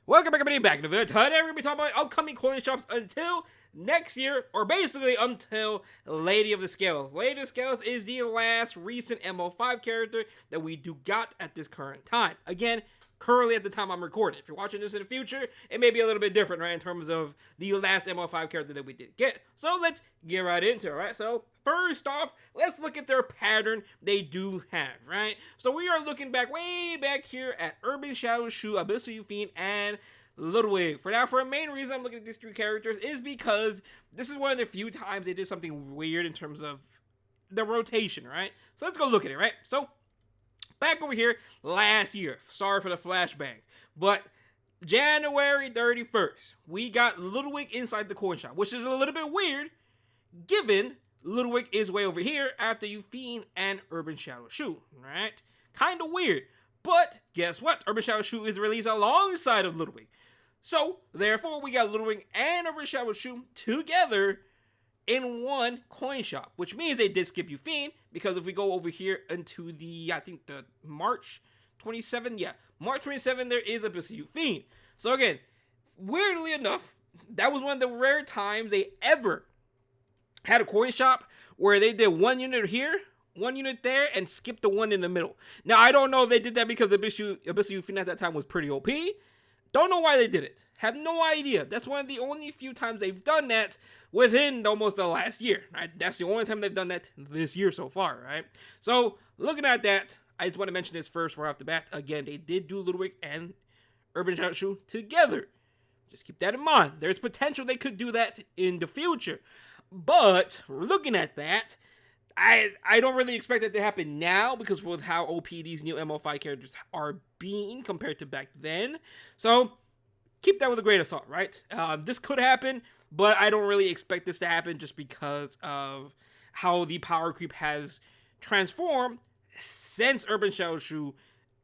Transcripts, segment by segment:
Welcome back, everybody, back to the video. Today we're going to be talking about upcoming coin shops until next year, or basically until Lady of the Scales. Lady of the Scales is the last recent MO5 character that we do got at this current time. Again, currently at the time I'm recording. If you're watching this in the future, it may be a little bit different, right, in terms of the last MO5 character that we did get. So let's get right into it, right? So first off, let's look at their pattern they do have, right? So we are looking back, way back here at Urban Shadow Shu, Abyssal Fiend, and Ludwig. For a main reason I'm looking at these three characters is because this is one of the few times they did something weird in terms of the rotation, right? So let's go look at it, right? So back over here last year, sorry for the flashbang, but January 31st, we got Ludwig inside the coin shop, which is a little bit weird, given Ludwig is way over here after you Fiend and Urban Shadow Shu, right? Kind of weird, but guess what? Urban Shadow Shu is released alongside of Ludwig. So, therefore, we got Ludwig and Urban Shadow Shu together in one coin shop, which means they did skip you Fiend, because if we go over here into the, I think the March 27, yeah, March 27, there is Abyssal Fiend. So again, weirdly enough, that was one of the rare times they ever had a coin shop where they did one unit here, one unit there, and skipped the one in the middle. Now, I don't know if they did that because Abyssal Fiend at that time was pretty OP. Don't know why they did it. Have no idea. That's one of the only few times they've done that within almost the last year. Right? That's the only time they've done that this year so far, right? So, looking at that, I just want to mention this first right off the bat. Again, they did do Ludwig and Urban Shadow Shu together. Just keep that in mind. There's potential they could do that in the future. But, looking at that, I don't really expect that to happen now because with how OP these new MO5 characters are being compared to back then. So, keep that with a grain of salt, right? This could happen, but I don't really expect this to happen just because of how the power creep has transformed since Urban Shadow Shu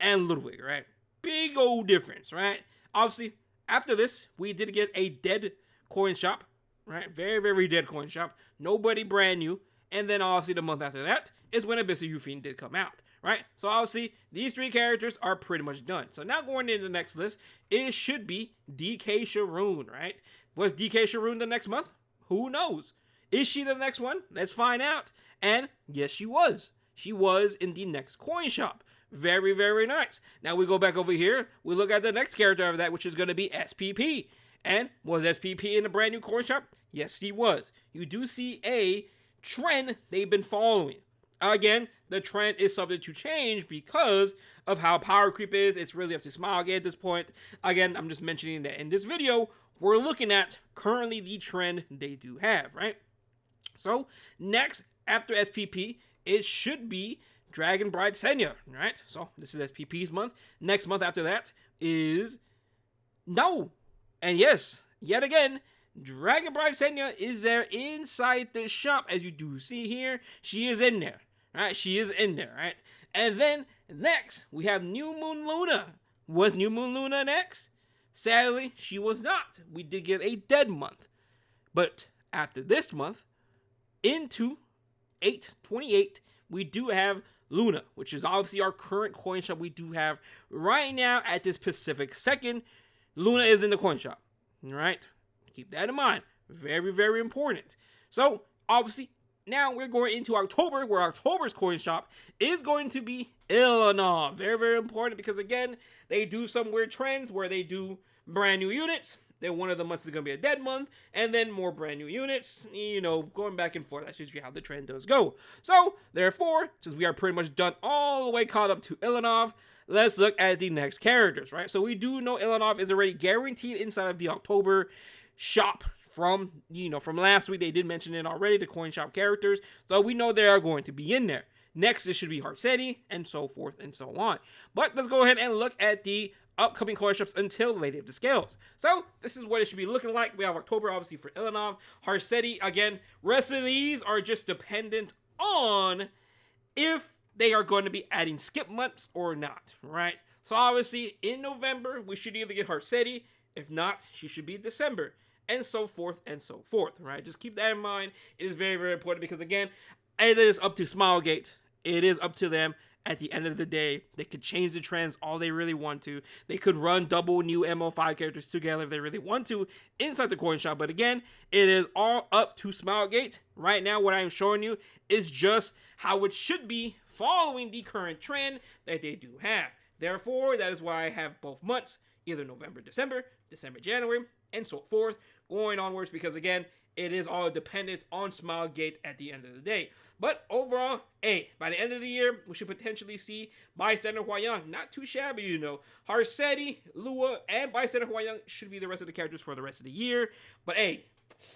and Ludwig, right? Big old difference, right? Obviously, after this, we did get a dead coin shop, right? Very, very dead coin shop. Nobody brand new. And then obviously the month after that is when Abyssal Fiend did come out, right? So obviously these three characters are pretty much done. So now going into the next list, it should be DK Sharoon, right? Was DK Sharoon the next month? Who knows? Is she the next one? Let's find out. And yes, she was. She was in the next coin shop. Very, very nice. Now we go back over here. We look at the next character of that, which is going to be SPP. And was SPP in the brand new coin shop? Yes, he was. You do see a trend they've been following. Again, the trend is subject to change because of how power creep is. It's really up to Smilegate at this point. Again, I'm just mentioning that in this video, we're looking at currently the trend they do have, right? So, next, after SPP, it should be Dragon Bride Senya, right? So, this is SPP's month. Next month after that is No. And yes, yet again, Dragon Bride Senya is there inside the shop, as you do see here. She is in there, right? She is in there, right? And then next, we have New Moon Luna. Was New Moon Luna next? Sadly, she was not. We did get a dead month. But after this month, into 8/28, we do have Luna, which is obviously our current coin shop we do have right now at this specific second. Luna is in the coin shop, right? Keep that in mind. Very, very important. So, obviously, now we're going into October, where October's coin shop is going to be Ilanov. Very, very important because, again, they do some weird trends where they do brand new units. Then one of the months is going to be a dead month, and then more brand new units, you know, going back and forth. That's usually how the trend does go. So, therefore, since we are pretty much done all the way caught up to Ilanov, let's look at the next characters, right? So, we do know Ilanov is already guaranteed inside of the October shop from last week. They did mention it already, the coin shop characters. So, we know they are going to be in there. Next, it should be Harsetti, and so forth and so on. But let's go ahead and look at the upcoming coin shops until Lady of the Scales. So, this is what it should be looking like. We have October, obviously, for Ilanov. Harsetti, again, rest of these are just dependent on if they are going to be adding skip months or not, right? So, obviously, in November, we should either get Harsetti. If not, she should be December, and so forth, right? Just keep that in mind. It is very, very important because, again, it is up to Smilegate. It is up to them at the end of the day, they could change the trends all they really want to. They could run double new MO5 characters together if they really want to inside the coin shop. But again, it is all up to Smilegate. Right now, what I'm showing you is just how it should be following the current trend that they do have. Therefore, that is why I have both months, either November, December, December, January, and so forth, going onwards, because again, it is all dependent on Smilegate at the end of the day. But overall, by the end of the year, we should potentially see Bystander Hwoarang. Not too shabby, you know. Harcetti, Lua, and Bystander Hwoarang should be the rest of the characters for the rest of the year. But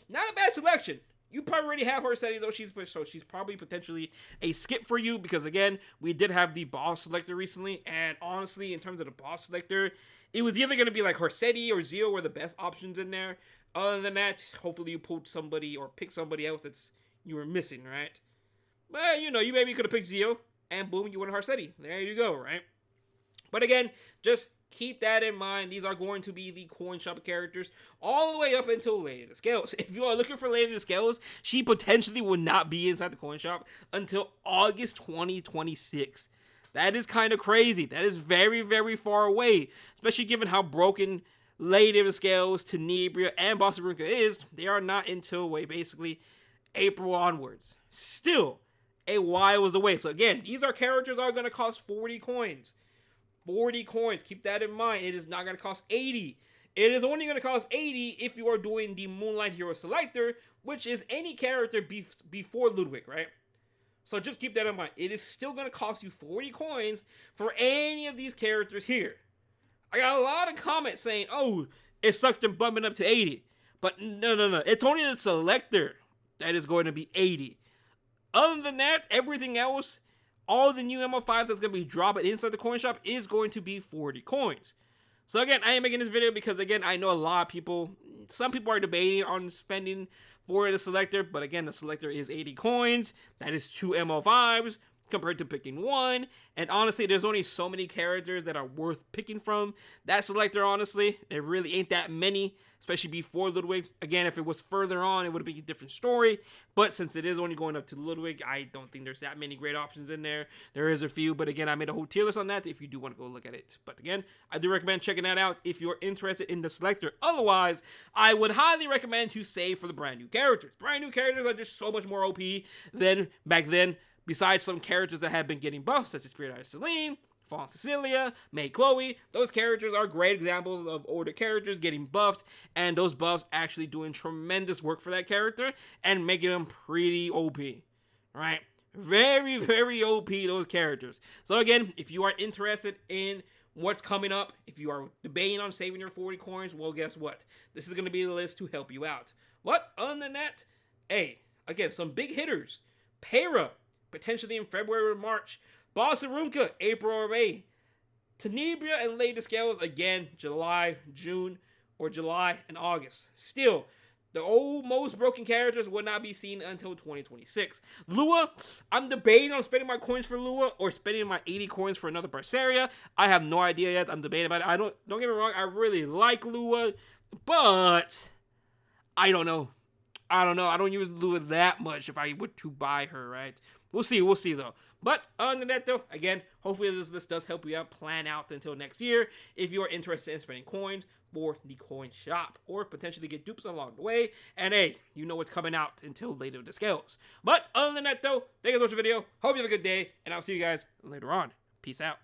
not a bad selection. You probably already have Harcetti, though, she's probably potentially a skip for you, because again, we did have the boss selector recently, and honestly, in terms of the boss selector, it was either going to be like Harcetti or Zio were the best options in there. Other than that, hopefully you pulled somebody or pick somebody else that's you were missing, right? But, you know, you maybe could have picked Zio, and boom, you went Harcetti. There you go, right? But again, just keep that in mind. These are going to be the coin shop characters all the way up until Lady of the Scales. If you are looking for Lady of the Scales, she potentially will not be inside the coin shop until August 2026. That is kind of crazy. That is very, very far away, especially given how broken Lady of the Scales, Tenebria, and Boss Ruka is. They are not until basically April onwards. Still a while away. So again, these are characters that are going to cost 40 coins. 40 coins. Keep that in mind. It is not going to cost 80. It is only going to cost 80 if you are doing the Moonlight Hero Selector, which is any character before Ludwig, right? So just keep that in mind. It is still going to cost you 40 coins for any of these characters here. I got a lot of comments saying, oh, it sucks they're bumping up to 80. But no. It's only the Selector that is going to be 80. Other than that, everything else, all the new MO5s that's going to be dropping inside the coin shop is going to be 40 coins. So again, I am making this video because again, I know a lot of people, some people are debating on spending for the Selector, but again, the Selector is 80 coins. That is 2 MO5s compared to picking 1. And honestly, there's only so many characters that are worth picking from that Selector, honestly. There really ain't that many, especially before Ludwig. Again, if it was further on, it would be a different story. But since it is only going up to Ludwig, I don't think there's that many great options in there. There is a few, but again, I made a whole tier list on that if you do want to go look at it. But again, I do recommend checking that out if you're interested in the Selector. Otherwise, I would highly recommend to save for the brand new characters. Brand new characters are just so much more OP than back then. Besides some characters that have been getting buffs, such as Spirit Eyes Celine, Fallen Cecilia, May Chloe, those characters are great examples of older characters getting buffed, and those buffs actually doing tremendous work for that character and making them pretty OP, right? Very, very OP, those characters. So again, if you are interested in what's coming up, if you are debating on saving your 40 coins, well, guess what? This is going to be the list to help you out. But other than that, again, some big hitters. Para, potentially in February or March. Boss Ruka, April or May. Tenebria and Lady of the Scales, again, July, June, or July and August. Still, the old most broken characters will not be seen until 2026. Lua, I'm debating on spending my coins for Lua or spending my 80 coins for another Berseria. I have no idea yet. I'm debating about it. Don't get me wrong, I really like Lua, but I don't know. I don't use Lua that much if I were to buy her, right? We'll see though. But other than that though, again, hopefully this list does help you out, plan out until next year if you are interested in spending coins for the coin shop or potentially get dupes along the way. And you know what's coming out until Lady of the Scales. But other than that though, thank you guys for watching the video. Hope you have a good day, and I'll see you guys later on. Peace out.